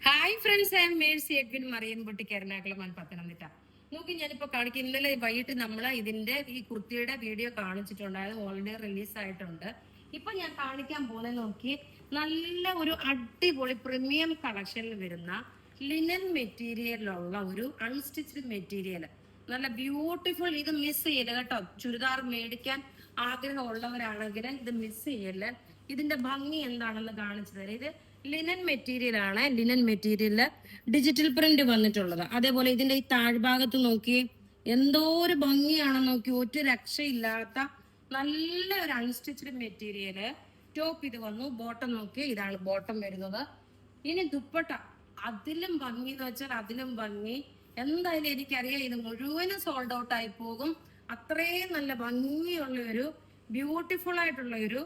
Hi friends, I'm Mercy Edwin Marian boutique Ernakulam Pathanamthitta. നോക്കി ഞാനിപ്പോ കാണിക്കും. ഇന്നലെ വൈകിട്ട് നമ്മൾ ഇതിന്റെ ഈ കുർത്തിയുടെ വീഡിയോ കാണിച്ചിട്ടുണ്ടായത് ഓൾറെഡി റിലീസ് ആയിട്ടുണ്ട്. ഇപ്പൊ ഞാൻ കാണിക്കാൻ പോകുന്നത് നോക്കി, നല്ല ഒരു അടിപൊളി പ്രീമിയം കളക്ഷനിൽ വരുന്ന ലിനൻ മെറ്റീരിയലിലുള്ള ഒരു അൺസ്റ്റിച്ച്ഡ് മെറ്റീരിയൽ, നല്ല ബ്യൂട്ടിഫുൾ. ഇത് മിസ് ചെയ്യല് കേട്ടോ. ചുരിദാർ മേടിക്കാൻ ആഗ്രഹമുള്ളവരാണെങ്കിൽ ഇത് മിസ് ചെയ്യല്. ഇതിന്റെ ഭംഗി എന്താണെന്ന് കാണിച്ചു തരാം. ഇത് ലിനൻ മെറ്റീരിയൽ ആണ്. ലിനൻ മെറ്റീരിയലില് ഡിജിറ്റൽ പ്രിന്റ് വന്നിട്ടുള്ളത്. അതേപോലെ ഇതിന്റെ ഈ താഴ്ഭാഗത്ത് നോക്കി, എന്തോ ഒരു ഭംഗിയാണെന്ന് നോക്കി. ഒരു രക്ഷയില്ലാത്ത നല്ല ഒരു അൺസ്റ്റിച്ച്ഡ് മെറ്റീരിയല്. ടോപ്പ് ഇത് വന്നു. ബോട്ടം നോക്കി, ഇതാണ് ബോട്ടം വരുന്നത്. ഇനി ദുപ്പട്ട, അതിലും ഭംഗി എന്ന് വെച്ചാൽ അതിലും ഭംഗി. എന്തായാലും എനിക്കറിയാം ഇത് മുഴുവനും സോൾഡ് ഔട്ട് ആയി പോകും. അത്രയും നല്ല ഭംഗിയുള്ള ഒരു ബ്യൂട്ടിഫുൾ ആയിട്ടുള്ള ഒരു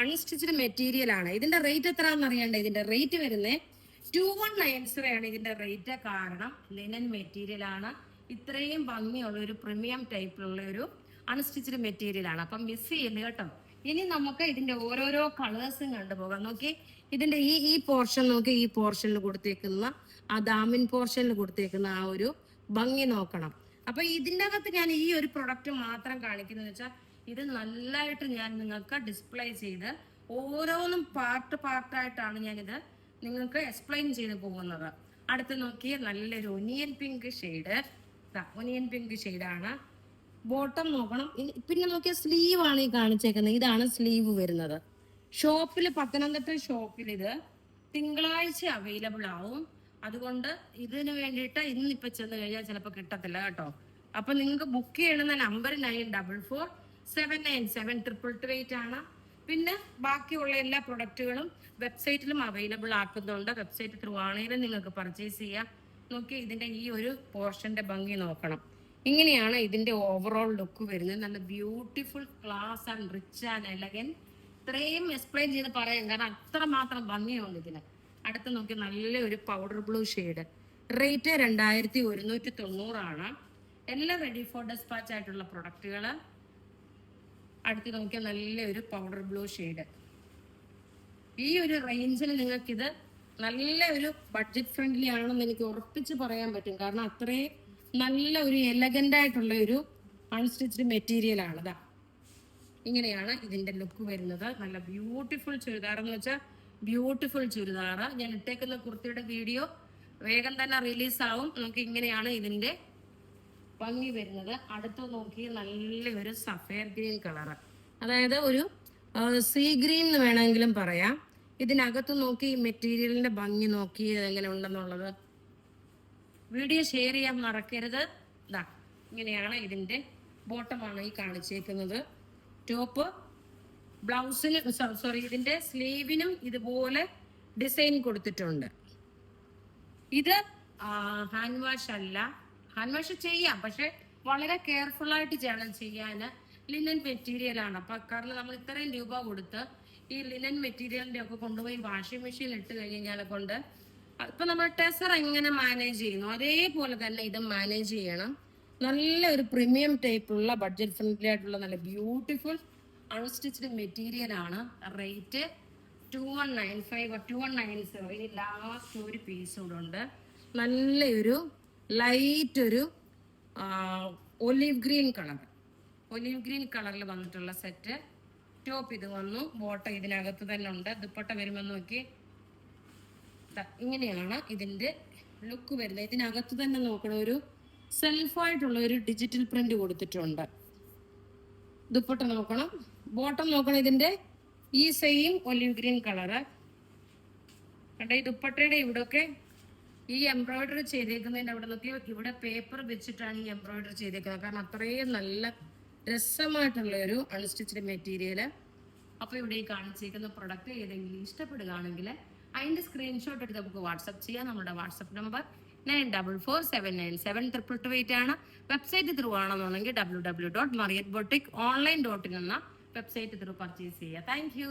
അൺസ്റ്റിച്ച്ഡ് മെറ്റീരിയൽ ആണ്. ഇതിന്റെ റേറ്റ് എത്രയാണെന്ന് അറിയണ്ടേ? ഇതിന്റെ റേറ്റ് വരുന്നത് 2190 ആണ് ഇതിന്റെ റേറ്റ്. കാരണം ലിനൻ മെറ്റീരിയൽ ആണ്, ഇത്രയും ഭംഗിയുള്ള ഒരു പ്രീമിയം ടൈപ്പിലുള്ള ഒരു അൺസ്റ്റിച്ച്ഡ് മെറ്റീരിയൽ ആണ്. അപ്പം മിസ് ചെയ്യല്ലേ കേട്ടോ. ഇനി നമുക്ക് ഇതിന്റെ ഓരോരോ കളേഴ്സും കണ്ടുപോകാം. നോക്കി, ഇതിന്റെ ഈ പോർഷൻ നോക്കി, ഈ പോർഷനിൽ കൊടുത്തേക്കുന്ന ആ ദാമിൻ പോർഷനിൽ കൊടുത്തേക്കുന്ന ആ ഒരു ഭംഗി നോക്കണം. അപ്പൊ ഇതിന്റെ അകത്ത് ഞാൻ ഈ ഒരു പ്രൊഡക്റ്റ് മാത്രം കാണിക്കുന്നത് വെച്ചാൽ, ഇത് നല്ലതായിട്ട് ഞാൻ നിങ്ങൾക്ക് ഡിസ്പ്ലേ ചെയ്ത് ഓരോന്നും പാർട്ടായിട്ടാണ് ഞാനിത് നിങ്ങൾക്ക് എക്സ്പ്ലെയിൻ ചെയ്ത് പോകുന്നത്. അടുത്ത് നോക്കിയ നല്ലൊരു onion pink shade. Onion pink ഷെയ്ഡാണ്. ബോട്ടം നോക്കണം. പിന്നെ നോക്കിയ സ്ലീവ് ആണ് ഈ കാണിച്ചേക്കുന്നത്. ഇതാണ് സ്ലീവ് വരുന്നത്. ഷോപ്പിൽ, പത്തനംതിട്ട ഷോപ്പിൽ ഇത് തിങ്കളാഴ്ച അവൈലബിൾ ആവും. അതുകൊണ്ട് ഇതിന് വേണ്ടിയിട്ട് ഇന്നിപ്പോ ചെന്ന് കഴിഞ്ഞാൽ ചിലപ്പോൾ കിട്ടത്തില്ല കേട്ടോ. അപ്പൊ നിങ്ങൾക്ക് ബുക്ക് ചെയ്യണമെന്ന നമ്പർ 9447978888 ആണ്. പിന്നെ ബാക്കിയുള്ള എല്ലാ പ്രൊഡക്റ്റുകളും വെബ്സൈറ്റിലും അവൈലബിൾ ആക്കുന്നുണ്ട്. വെബ്സൈറ്റ് ത്രൂ ആണെങ്കിലും നിങ്ങൾക്ക് പർച്ചേസ് ചെയ്യാം. നോക്കി, ഇതിന്റെ ഈ ഒരു പോർഷന്റെ ഭംഗി നോക്കണം. ഇങ്ങനെയാണ് ഇതിന്റെ ഓവറോൾ ലുക്ക് വരുന്നത്. നല്ല beautiful, class and rich and elegant. ഇത്രയും എക്സ്പ്ലെയിൻ ചെയ്ത് പറയാം, കാരണം അത്രമാത്രം ഭംഗിയുണ്ട് ഇതിന്. അടുത്ത് നോക്കി, നല്ലൊരു പൗഡർ ബ്ലൂ ഷെയ്ഡ്. റേറ്റ് 2190 ആണ്. എല്ലാം റെഡി ഫോർ ഡെസ്പാച്ച് ആയിട്ടുള്ള പ്രൊഡക്റ്റുകൾ. അടുത്ത് നോക്കിയാൽ നല്ലൊരു പൗഡർ ബ്ലൂ ഷെയ്ഡ്. ഈ ഒരു റേഞ്ചിൽ നിങ്ങൾക്കിത് നല്ല ഒരു ബഡ്ജറ്റ് ഫ്രണ്ട്ലി ആണെന്ന് എനിക്ക് ഉറപ്പിച്ച് പറയാൻ പറ്റും. കാരണം അത്രയും നല്ല ഒരു എലഗന്റ് ആയിട്ടുള്ള ഒരു അൺസ്റ്റിച്ച്ഡ് മെറ്റീരിയൽ ആണ്. ഇതാ, ഇങ്ങനെയാണ് ഇതിന്റെ ലുക്ക് വരുന്നത്. നല്ല ബ്യൂട്ടിഫുൾ ചുരിദാർ എന്ന് വെച്ചാൽ ബ്യൂട്ടിഫുൾ ചുരിദാർ. ഞാൻ ഇട്ടേക്കുന്ന കുർത്തിയുടെ വീഡിയോ വേഗം തന്നെ റിലീസ് ആവും. നമുക്ക് ഇങ്ങനെയാണ് ഇതിന്റെ ഭംഗി വരുന്നത്. അടുത്ത് നോക്കി, നല്ലൊരു സഫയർ ഗ്രീൻ കളർ, അതായത് ഒരു സീ ഗ്രീൻ എന്ന് വേണമെങ്കിലും പറയാം. ഇതിനകത്ത് നോക്കി, മെറ്റീരിയലിന്റെ ഭംഗി നോക്കി എങ്ങനെ ഉണ്ടെന്നുള്ളത്. വീഡിയോ ഷെയർ ചെയ്യാൻ മറക്കരുത്. ഇതാ, ഇങ്ങനെയാണ് ഇതിന്റെ ബോട്ടമാണ് ഈ കാണിച്ചേക്കുന്നത്. ടോപ്പ്, ബ്ലൗസിന് ഇതിന്റെ സ്ലീവിനും ഇതുപോലെ ഡിസൈൻ കൊടുത്തിട്ടുണ്ട്. ഇത് ഹാൻഡ് വാഷ് അല്ല. ഹാൻഡ് വാഷ് ചെയ്യാം, പക്ഷെ വളരെ കെയർഫുൾ ആയിട്ട് ചെയ്യണം ചെയ്യാന്. ലിനൻ മെറ്റീരിയൽ ആണ്. അപ്പൊ കാരണം നമ്മൾ ഇത്രയും രൂപ കൊടുത്ത് ഈ ലിനൻ മെറ്റീരിയലിന്റെ ഒക്കെ കൊണ്ടുപോയി വാഷിംഗ് മെഷീൻ ഇട്ട് കഴിഞ്ഞാൽ കൊണ്ട്, ഇപ്പൊ നമ്മൾ ടെസർ എങ്ങനെ മാനേജ് ചെയ്യുന്നു അതേപോലെ തന്നെ ഇത് മാനേജ് ചെയ്യണം. നല്ല ഒരു പ്രീമിയം ടൈപ്പുള്ള ബഡ്ജറ്റ് ഫ്രണ്ട്ലി ആയിട്ടുള്ള നല്ല ബ്യൂട്ടിഫുൾ അൺസ്റ്റിച്ച്ഡ് മെറ്റീരിയൽ ആണ്. റേറ്റ് 2195 2190. ഇനി ലാസ്റ്റ് ഒരു പീസ് കൂടെ ഉണ്ട്. നല്ലൊരു ലൈറ്റ് ഒരു ഒലീവ് ഗ്രീൻ കളറിൽ വന്നിട്ടുള്ള സെറ്റ്. ടോപ്പ് ഇത് വന്നു. ബോട്ടം ഇതിനകത്ത് തന്നെ ഉണ്ട്. ദുപ്പട്ട വരുമ്പോൾ നോക്കി, ഇങ്ങനെയാണ് ഇതിന്റെ ലുക്ക് വരുന്നത്. ഇതിനകത്ത് തന്നെ നോക്കണം, ഒരു സെൽഫായിട്ടുള്ള ഒരു ഡിജിറ്റൽ പ്രിന്റ് കൊടുത്തിട്ടുണ്ട്. ദുപ്പട്ട നോക്കണം, ബോട്ടം നോക്കണം. ഇതിന്റെ ഈ സെയിം ഒലിവ് ഗ്രീൻ കളറ് കണ്ട. ഈ ദുപ്പട്ടയുടെ ഇവിടെയൊക്കെ ഈ എംബ്രോയിഡറി ചെയ്തേക്കുന്നതിന്റെ അവിടെ നോക്കി, ഇവിടെ പേപ്പർ വെച്ചിട്ടാണ് ഈ എംബ്രോയിഡറി ചെയ്തേക്കുന്നത്. കാരണം അത്രയും നല്ല രസമായിട്ടുള്ള ഒരു അൺസ്റ്റിച്ച്ഡ് മെറ്റീരിയൽ. അപ്പൊ ഇവിടെ ഈ കാണിച്ചേക്കുന്ന പ്രൊഡക്റ്റ് ഏതെങ്കിലും ഇഷ്ടപ്പെടുകയാണെങ്കിൽ അതിന്റെ സ്ക്രീൻഷോട്ട് എടുത്ത് നമുക്ക് വാട്സപ്പ് ചെയ്യാം. നമ്മുടെ വാട്സപ്പ് നമ്പർ 9447972228 ആണ്. വെബ്സൈറ്റ് ത്രൂ ആണെന്നുണ്ടെങ്കിൽ www.marietboutique online.in എന്ന വെബ്സൈറ്റ് ത്രൂ പർച്ചേസ് ചെയ്യുക. Thank you.